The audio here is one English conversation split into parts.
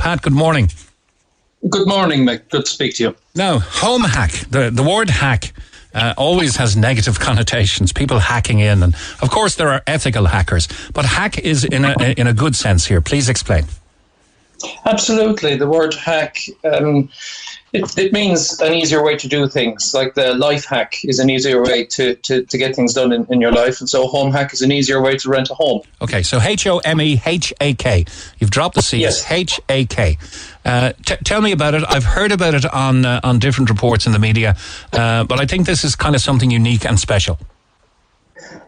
Pat, good morning. Good morning, Mick. Good to speak to you. Now, HomeHak, the word hack always has negative connotations, people hacking in, and of course there are ethical hackers, but hack is in a good sense here. Please explain. Absolutely. The word hack, it means an easier way to do things. Like the life hack is an easier way to get things done in your life. And so HomeHak is an easier way to rent a home. Okay, so HomeHak. You've dropped the C. Yes. HAK. Tell me about it. I've heard about it on different reports in the media, but I think this is kind of something unique and special.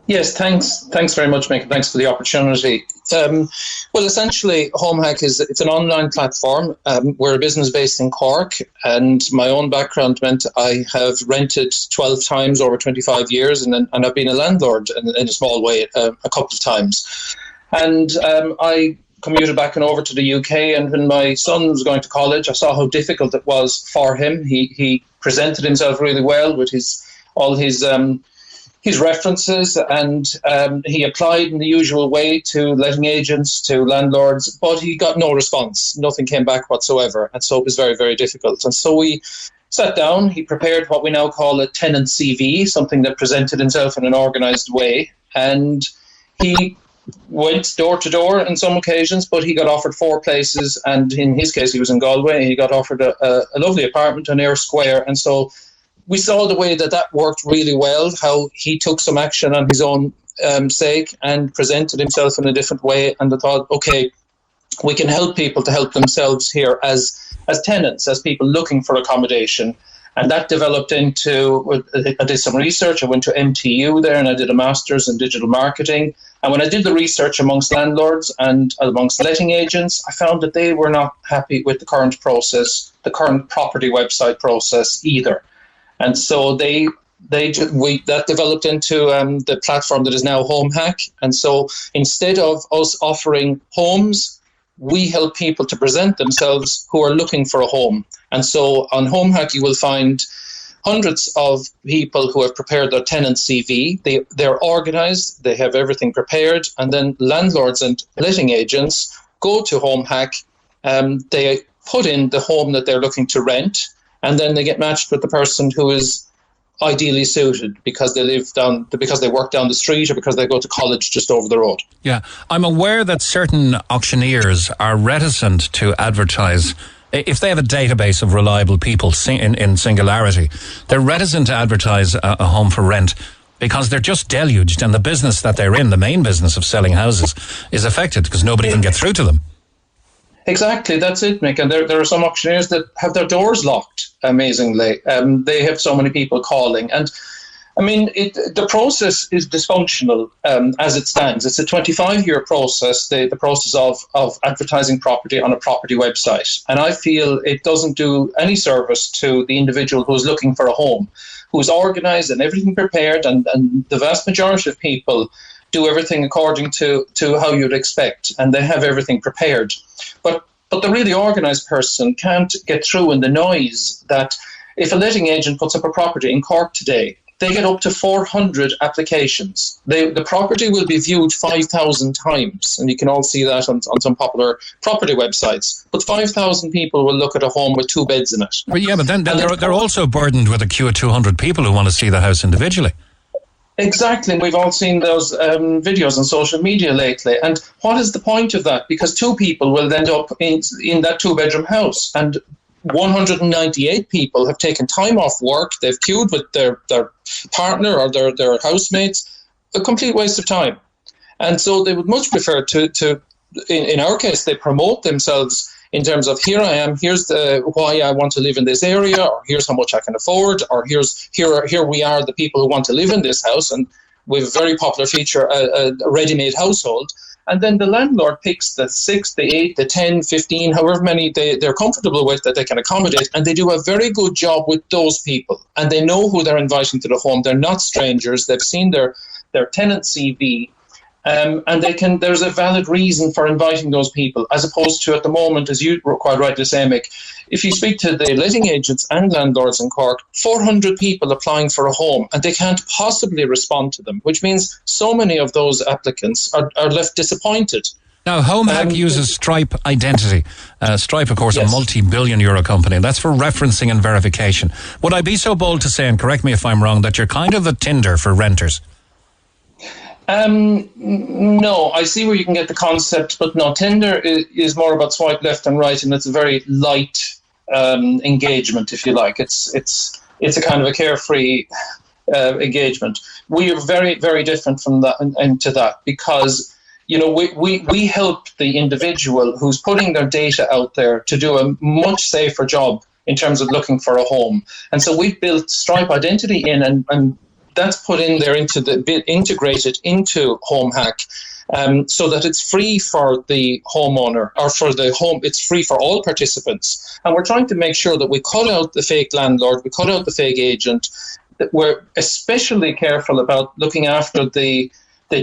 Yes, thanks very much, Mick. Thanks for the opportunity. Well, essentially, HomeHak it's an online platform. We're a business based in Cork, and my own background meant I have rented 12 times over 25 years, and I've been a landlord in a small way a couple of times. And I commuted back and over to the UK, and when my son was going to college, I saw how difficult it was for him. He presented himself really well with all his references, and he applied in the usual way to letting agents, to landlords, but he got no response. Nothing came back whatsoever, and so it was very, very difficult. And so we sat down. He prepared what we now call a tenant CV, something that presented himself in an organised way, and he went door to door on some occasions, but he got offered 4 places, and in his case, he was in Galway. He got offered a lovely apartment on Ayr Square, and so we saw the way that worked really well, how he took some action on his own sake and presented himself in a different way. And I thought, okay, we can help people to help themselves here as tenants, as people looking for accommodation. And that developed into, I did some research. I went to MTU there and I did a master's in digital marketing. And when I did the research amongst landlords and amongst letting agents, I found that they were not happy with the current process, the current property website process either. And so that developed into the platform that is now HomeHak. And so instead of us offering homes, we help people to present themselves who are looking for a home. And so on HomeHak, you will find hundreds of people who have prepared their tenant CV. They're organised, they have everything prepared, and then landlords and letting agents go to HomeHak. They put in the home that they're looking to rent, and then they get matched with the person who is ideally suited because they work down the street or because they go to college just over the road. Yeah, I'm aware that certain auctioneers are reticent to advertise. If they have a database of reliable people in singularity, they're reticent to advertise a home for rent because they're just deluged, and the business that they're in, the main business of selling houses, is affected because nobody can get through to them. Exactly, that's it, Mick. And there are some auctioneers that have their doors locked, amazingly. They have so many people calling. And, I mean, the process is dysfunctional as it stands. It's a 25-year process, the process of advertising property on a property website. And I feel it doesn't do any service to the individual who is looking for a home, who's organised and everything prepared. And the vast majority of people do everything according to how you'd expect, and they have everything prepared. But the really organised person can't get through in the noise that if a letting agent puts up a property in Cork today, they get up to 400 applications. The property will be viewed 5,000 times, and you can all see that on some popular property websites. But 5,000 people will look at a home with 2 beds in it. But yeah, but then they're also burdened with a queue of 200 people who want to see the house individually. Exactly. We've all seen those videos on social media lately. And what is the point of that? Because 2 people will end up in that 2-bedroom house, and 198 people have taken time off work. They've queued with their partner or their housemates. A complete waste of time. And so they would much prefer to in our case, they promote themselves in terms of, here I am, here's why I want to live in this area, or here's how much I can afford, or here we are, the people who want to live in this house. And we have a very popular feature, a ready-made household. And then the landlord picks the 6, the 8, the 10, 15, however many they're comfortable with that they can accommodate. And they do a very good job with those people. And they know who they're inviting to the home. They're not strangers. They've seen their tenant CV. And there's a valid reason for inviting those people, as opposed to at the moment, as you were quite rightly saying, Mick, if you speak to the letting agents and landlords in Cork, 400 people applying for a home, and they can't possibly respond to them, which means so many of those applicants are left disappointed Now, HomeHak uses Stripe identity. Stripe, of course, a multi-billion euro company, and that's for referencing and verification. Would I be so bold to say, and correct me if I'm wrong, that you're kind of the Tinder for renters? No, I see where you can get the concept, but no, Tinder is more about swipe left and right, and it's a very light engagement, if you like. It's a kind of a carefree engagement. We are very, very different from that and to that, because we help the individual who's putting their data out there to do a much safer job in terms of looking for a home. And so we've built Stripe Identity in, and that's put in there integrated into HomeHak, so that it's free for the homeowner or for the home. It's free for all participants. And we're trying to make sure that we cut out the fake landlord, we cut out the fake agent, that we're especially careful about looking after the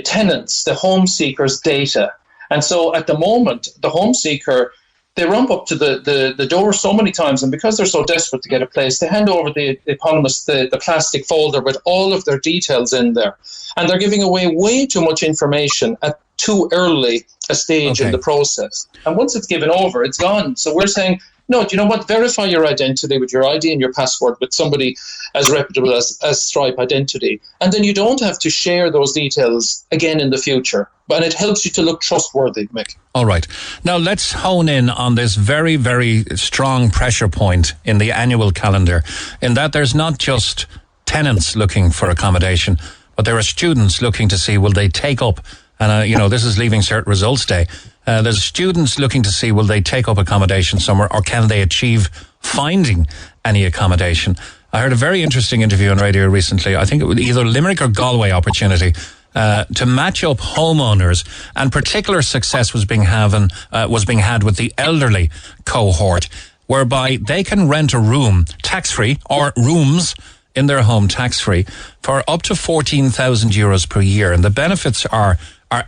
tenants, the home seekers' data. And so at the moment, the home seeker, they ramp up to the door so many times, and because they're so desperate to get a place, they hand over the eponymous, the plastic folder with all of their details in there. And they're giving away way too much information at too early a stage in the process. And once it's given over, it's gone. So we're saying, no, do you know what? Verify your identity with your ID and your password with somebody as reputable as Stripe Identity. And then you don't have to share those details again in the future. But it helps you to look trustworthy, Mick. All right. Now let's hone in on this very, very strong pressure point in the annual calendar, in that there's not just tenants looking for accommodation, but there are students looking to see will they take up, and this is Leaving Cert Results Day. There's students looking to see will they take up accommodation somewhere, or can they achieve finding any accommodation. I heard a very interesting interview on radio recently. I think it was either Limerick or Galway Opportunity to match up homeowners, and particular success was being had with the elderly cohort, whereby they can rent a room tax-free, or rooms in their home tax-free, for up to €14,000 per year. And the benefits are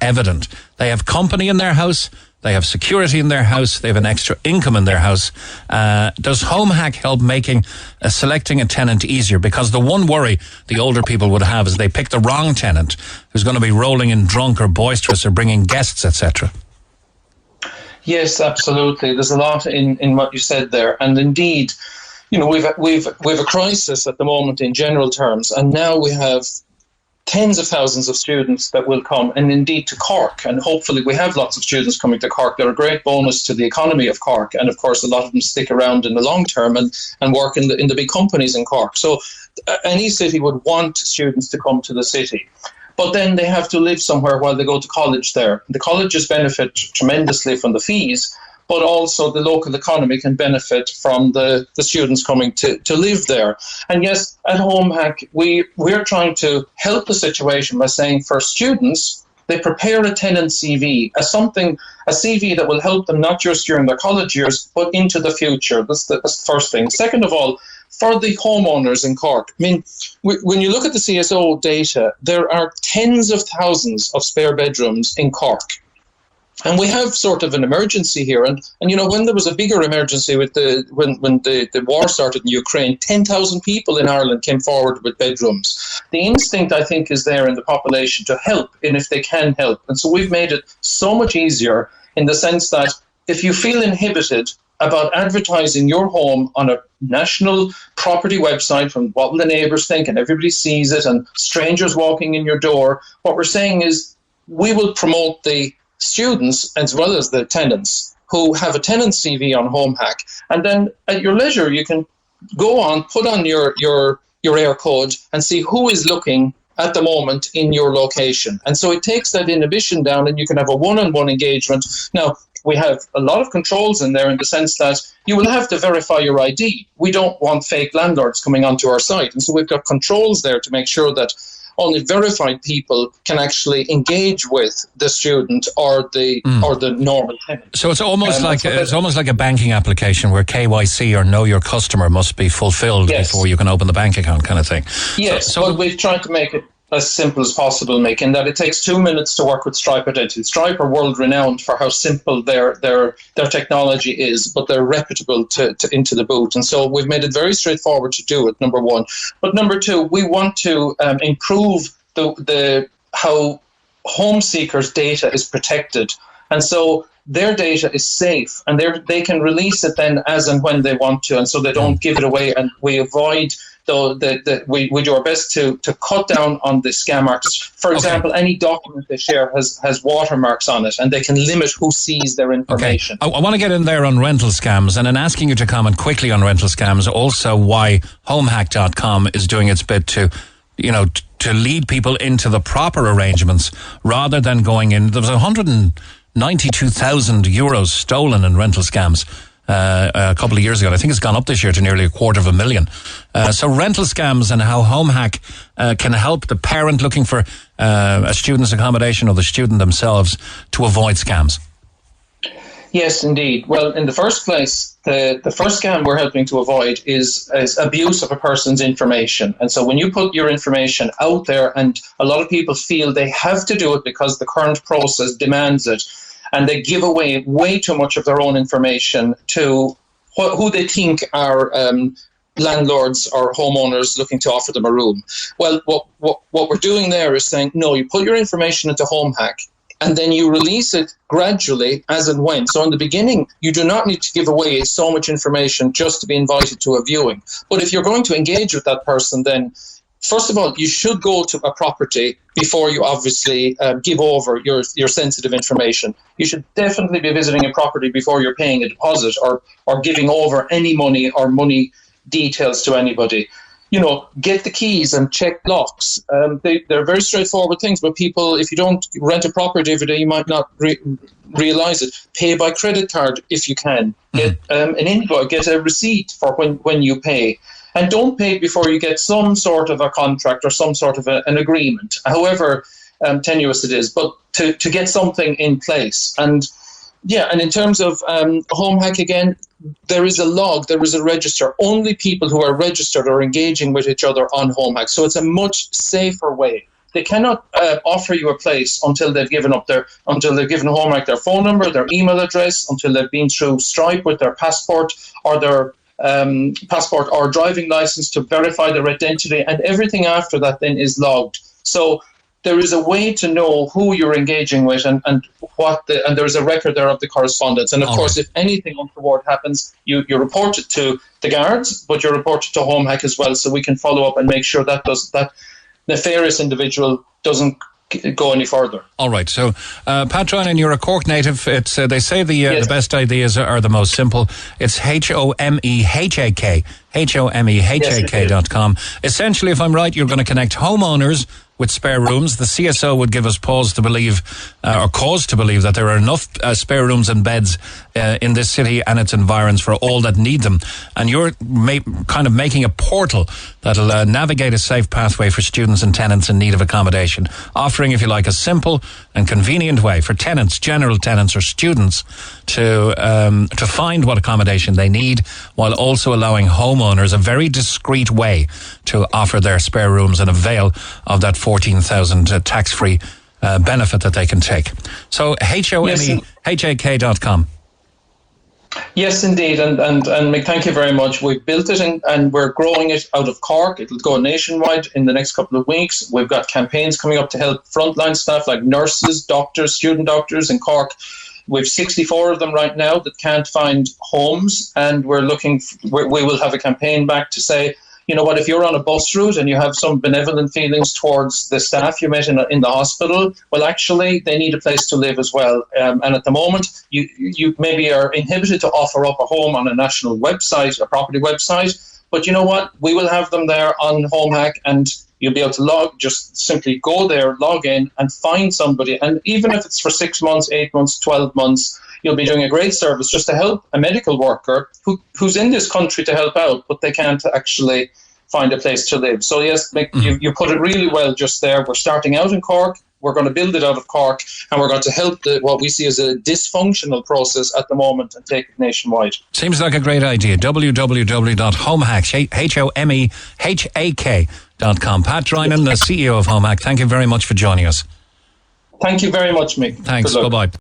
evident. They have company in their house, they have security in their house, they have an extra income in their house. Does HomeHak help making selecting a tenant easier? Because the one worry the older people would have is they pick the wrong tenant who's going to be rolling in drunk or boisterous or bringing guests, etc. Yes, absolutely. There's a lot in what you said there, and indeed, we've a crisis at the moment in general terms, and now we have tens of thousands of students that will come, and indeed to Cork, and hopefully we have lots of students coming to Cork. They're a great bonus to the economy of Cork, and of course a lot of them stick around in the long term and work in the big companies in Cork. So any city would want students to come to the city, but then they have to live somewhere while they go to college there. The colleges benefit tremendously from the fees, but also the local economy can benefit from the students coming to live there. And yes, at HomeHak, we're trying to help the situation by saying for students, they prepare a tenant CV, a CV that will help them not just during their college years, but into the future. That's the first thing. Second of all, for the homeowners in Cork, I mean, when you look at the CSO data, there are tens of thousands of spare bedrooms in Cork. And we have sort of an emergency here. And when there was a bigger emergency with when the war started in Ukraine, 10,000 people in Ireland came forward with bedrooms. The instinct, I think, is there in the population to help, and if they can help. And so we've made it so much easier in the sense that if you feel inhibited about advertising your home on a national property website from what will the neighbours think, and everybody sees it, and strangers walking in your door, what we're saying is we will promote the students as well as the tenants who have a tenant CV on HomeHak, and then at your leisure you can go on, put on your air code and see who is looking at the moment in your location. And so it takes that inhibition down, and you can have a one-on-one engagement. Now, we have a lot of controls in there in the sense that you will have to verify your ID. We don't want fake landlords coming onto our site, and so we've got controls there to make sure that only verified people can actually engage with the student or the normal tenant. So it's almost like a banking application where KYC, or know your customer, must be fulfilled before you can open the bank account, kind of thing. Yes, so we've tried to make it as simple as possible, Mick, in that it takes 2 minutes to work with Stripe Identity. Stripe are world renowned for how simple their technology is, but they're reputable to into the boot. And so we've made it very straightforward to do it, number one. But number two, we want to improve the how home seekers' data is protected And so their data is safe, and they can release it then as and when they want to, and so they don't give it away. And we avoid, we do our best to cut down on the scam artists. For example, any document they share has watermarks on it, and they can limit who sees their information. Okay. I want to get in there on rental scams, and in asking you to comment quickly on rental scams, also why HomeHak.com is doing its bit to lead people into the proper arrangements rather than going in. There was 192,000 euros stolen in rental scams a couple of years ago. I think it's gone up this year to nearly 250,000. So rental scams and how HomeHak can help the parent looking for a student's accommodation or the student themselves to avoid scams. Yes, indeed. Well, in the first place, the first scam we're helping to avoid is abuse of a person's information. And so when you put your information out there, and a lot of people feel they have to do it because the current process demands it, and they give away way too much of their own information to who they think are landlords or homeowners looking to offer them a room. Well, what we're doing there is saying, no, you put your information into HomeHak, and then you release it gradually as and when. So in the beginning, you do not need to give away so much information just to be invited to a viewing. But if you're going to engage with that person, then first of all, you should go to a property before you obviously give over your sensitive information. You should definitely be visiting a property before you're paying a deposit or giving over any money or money details to anybody. Get the keys and check locks. They're very straightforward things, but people, if you don't rent a property every day, you might not realize it. Pay by credit card if you can. Get an invoice, get a receipt for when you pay. And don't pay before you get some sort of a contract or some sort of an agreement, however tenuous it is, but to get something in place. And in terms of HomeHak, again, there is a log, there is a register. Only people who are registered are engaging with each other on HomeHak. So it's a much safer way. They cannot offer you a place until they've given HomeHak their phone number, their email address, until they've been through Stripe with their passport or their passport or driving license to verify their identity, and everything after that then is logged. So there is a way to know who you're engaging with and there's a record there of the correspondence. And of course, if anything untoward happens, you report it to the guards, but you report it to HomeHak as well, so we can follow up and make sure that nefarious individual doesn't go any further. All right. So, Pat Ryan, you're a Cork native. It's they say the best ideas are the most simple. It's HomeHak, HomeHak.com. Essentially, if I'm right, you're going to connect homeowners with spare rooms. The CSO would give us cause to believe that there are enough spare rooms and beds in this city and its environs for all that need them. And you're kind of making a portal that'll navigate a safe pathway for students and tenants in need of accommodation, offering, if you like, a simple and convenient way for tenants, general tenants or students to find what accommodation they need, while also allowing homeowners a very discreet way to offer their spare rooms and avail of that 14,000 tax-free benefit that they can take. So HomeHak.com. Yes, indeed. And Mick, thank you very much. We've built it and we're growing it out of Cork. It'll go nationwide in the next couple of weeks. We've got campaigns coming up to help frontline staff like nurses, doctors, student doctors in Cork. We've 64 of them right now that can't find homes, and we will have a campaign back to say, you know what, if you're on a bus route and you have some benevolent feelings towards the staff you met in the hospital, well, actually, they need a place to live as well. And at the moment, you maybe are inhibited to offer up a home on a national website, a property website. But you know what? We will have them there on HomeHak, and you'll be able to just simply go there, log in, and find somebody. And even if it's for 6 months, 8 months, 12 months, you'll be doing a great service just to help a medical worker who's in this country to help out, but they can't actually find a place to live. So yes, Mick, you put it really well just there. We're starting out in Cork. We're going to build it out of Cork, and we're going to help what we see as a dysfunctional process at the moment and take it nationwide. Seems like a great idea. www.homehak.com. Pat Ryan, the CEO of HomeHak, thank you very much for joining us. Thank you very much, Mick. Thanks. Bye-bye.